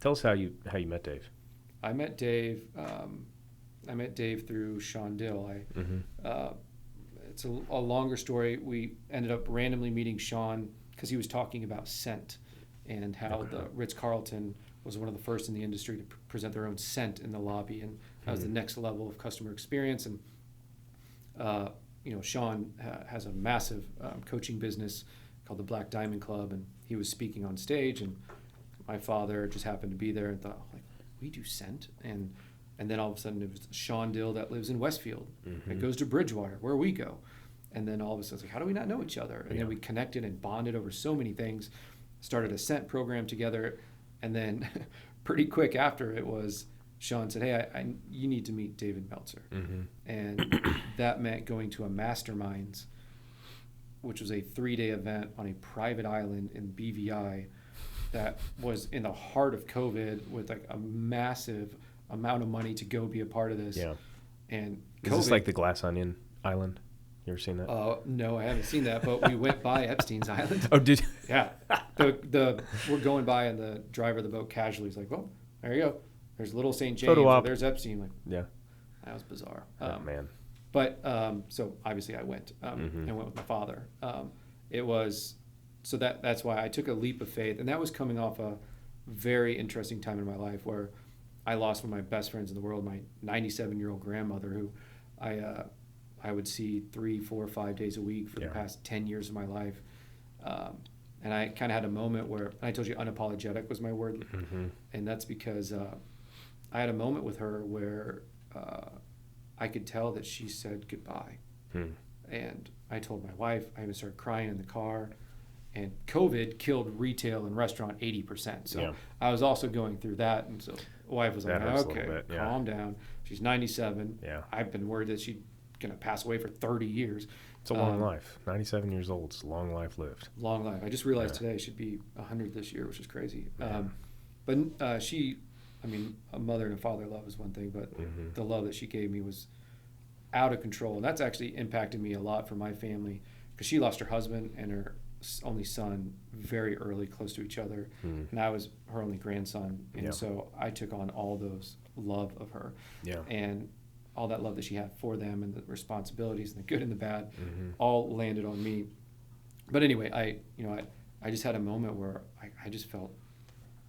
Tell us how you met Dave. I met Dave. I met Dave through Sean Dill. It's a longer story. We ended up randomly meeting Sean because he was talking about scent and how the Ritz-Carlton was one of the first in the industry to present their own scent in the lobby, and that was the next level of customer experience. And Sean has a massive coaching business called the Black Diamond Club, and he was speaking on stage, and my father just happened to be there and thought, like, we do scent? And then all of a sudden it was Sean Dill that lives in Westfield. It goes to Bridgewater, where we go. And then all of a sudden it's like, how do we not know each other? And then we connected and bonded over so many things, started a scent program together. And then pretty quick after it was, Sean said, hey, you need to meet David Meltzer. And that meant going to a masterminds, which was a 3-day event on a private island in BVI that was in the heart of COVID with like a massive amount of money to go be a part of this. Yeah. And is this like the Glass Onion Island? You ever seen that? No, I haven't seen that, but we went by Epstein's Island. Oh, did you? Yeah. We're going by, and the driver of the boat casually is like, well, there you go. There's Little St. James. There's Epstein. Like, yeah. That was bizarre. Man. But so obviously I went and went with my father. That's why I took a leap of faith, and that was coming off a very interesting time in my life where I lost one of my best friends in the world, my 97-year-old grandmother, who I would see 3, 4, 5 days a week for the past 10 years of my life. And I kind of had a moment where, I told you unapologetic was my word. And that's because I had a moment with her where I could tell that she said goodbye. And I told my wife, I even started crying in the car. And COVID killed retail and restaurant 80%. So I was also going through that. And so the wife was like, okay, calm down. She's 97. Yeah. I've been worried that she's going to pass away for 30r years. It's a long life. 97 years old. It's a long life lived. Long life. I just realized today she'd be 100 this year, which is crazy. But a mother and a father love is one thing, but the love that she gave me was out of control. And that's actually impacted me a lot for my family, because she lost her husband and her only son very early, close to each other. And I was her only grandson. And so I took on all those love of her. And all that love that she had for them, and the responsibilities and the good and the bad all landed on me. But anyway, I just had a moment where I just felt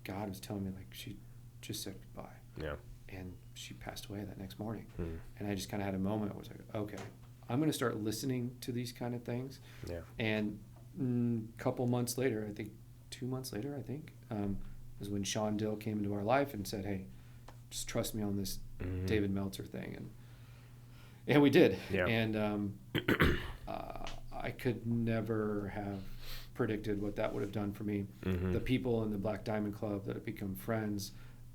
God was telling me, like, she just said goodbye. And she passed away that next morning. And I just kind of had a moment. I was like, okay, I'm going to start listening to these kind of things. And a couple months later, I think 2 months later, was when Sean Dill came into our life and said, hey, just trust me on this David Meltzer thing. And we did. And I could never have predicted what that would have done for me. The people in the Black Diamond Club that have become friends,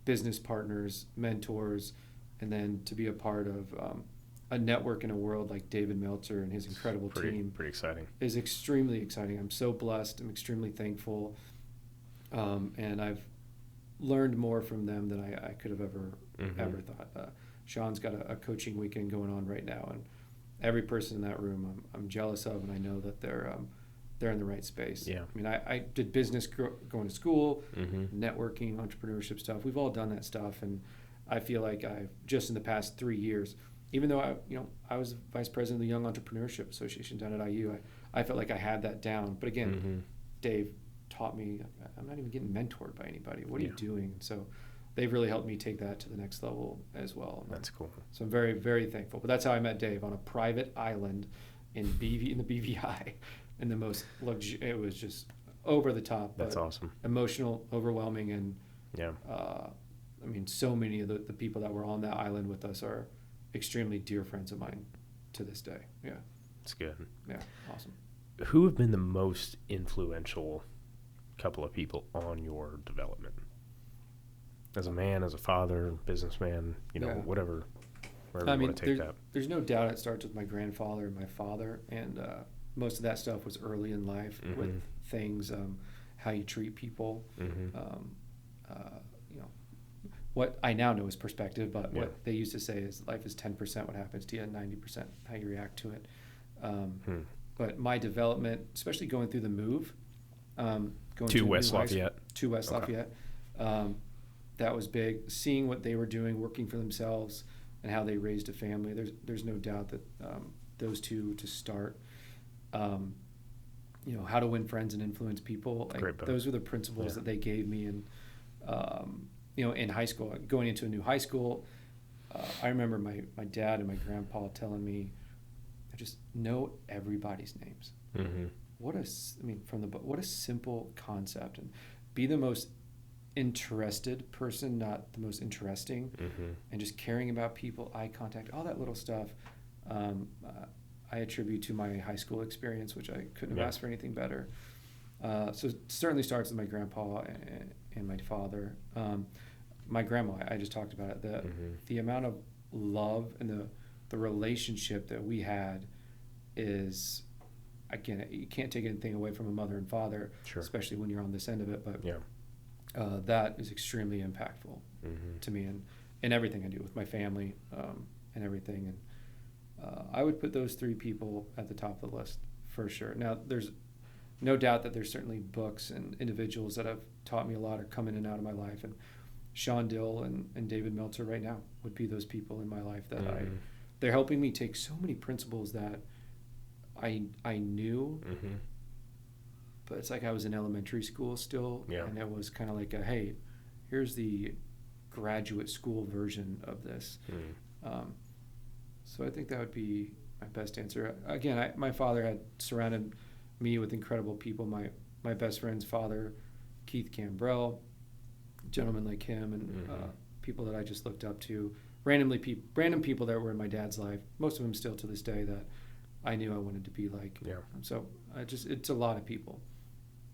business partners, mentors, and then to be a part of a network in a world like David Meltzer and his incredible team. Pretty exciting. Is extremely exciting. I'm so blessed. I'm extremely thankful. And I've learned more from them than I could have ever thought. Sean's got a coaching weekend going on right now, and every person in that room I'm jealous of, and I know that they're in the right space. I mean, I did business going to school, networking, entrepreneurship stuff. We've all done that stuff, and I feel like I've just in the past 3 years, even though I was vice president of the Young Entrepreneurship Association down at IU, I felt like I had that down. But again, Dave taught me I'm not even getting mentored by anybody. What are you doing? And so they've really helped me take that to the next level as well. That's cool. So I'm very, very thankful. But that's how I met Dave, on a private island in the BVI, and it was just over the top. That's awesome. Emotional, overwhelming, and so many of the people that were on that island with us are extremely dear friends of mine to this day. Yeah. That's good. Yeah, awesome. Who have been the most influential couple of people on your development? As a man, as a father, businessman, whatever you want to take that. There's no doubt it starts with my grandfather and my father, and most of that stuff was early in life with things, how you treat people. What I now know is perspective, but what they used to say is life is 10% what happens to you and 90% how you react to it. But my development, especially going through the move, to West Lafayette. To West Lafayette. that was big. Seeing what they were doing, working for themselves, and how they raised a family. There's no doubt that those two to start. How to win friends and influence people. Like, those were the principles that they gave me. And in high school, going into a new high school, I remember my dad and my grandpa telling me, I just know everybody's names. Mm-hmm. What a simple concept, and be the most interested person, not the most interesting, and just caring about people, eye contact, all that little stuff. I attribute to my high school experience, which I couldn't have asked for anything better. So it certainly starts with my grandpa and my father. My grandma, I just talked about it. The amount of love and the relationship that we had is, again, you can't take anything away from a mother and father, especially when you're on this end of it. But that is extremely impactful to me and everything I do with my family and everything. And I would put those three people at the top of the list for sure. Now, there's no doubt that there's certainly books and individuals that have taught me a lot or come in and out of my life. And Sean Dill and David Meltzer right now would be those people in my life that they're helping me take so many principles that I knew, but it's like I was in elementary school still, and it was kind of like hey, here's the graduate school version of this. So I think that would be my best answer. Again, my father had surrounded me with incredible people. My best friend's father, Keith Cambrell, gentlemen like him, and people that I just looked up to. Random people that were in my dad's life. Most of them still to this day that I knew I wanted to be like. So it's a lot of people.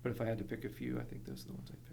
But if I had to pick a few, I think those are the ones I'd pick.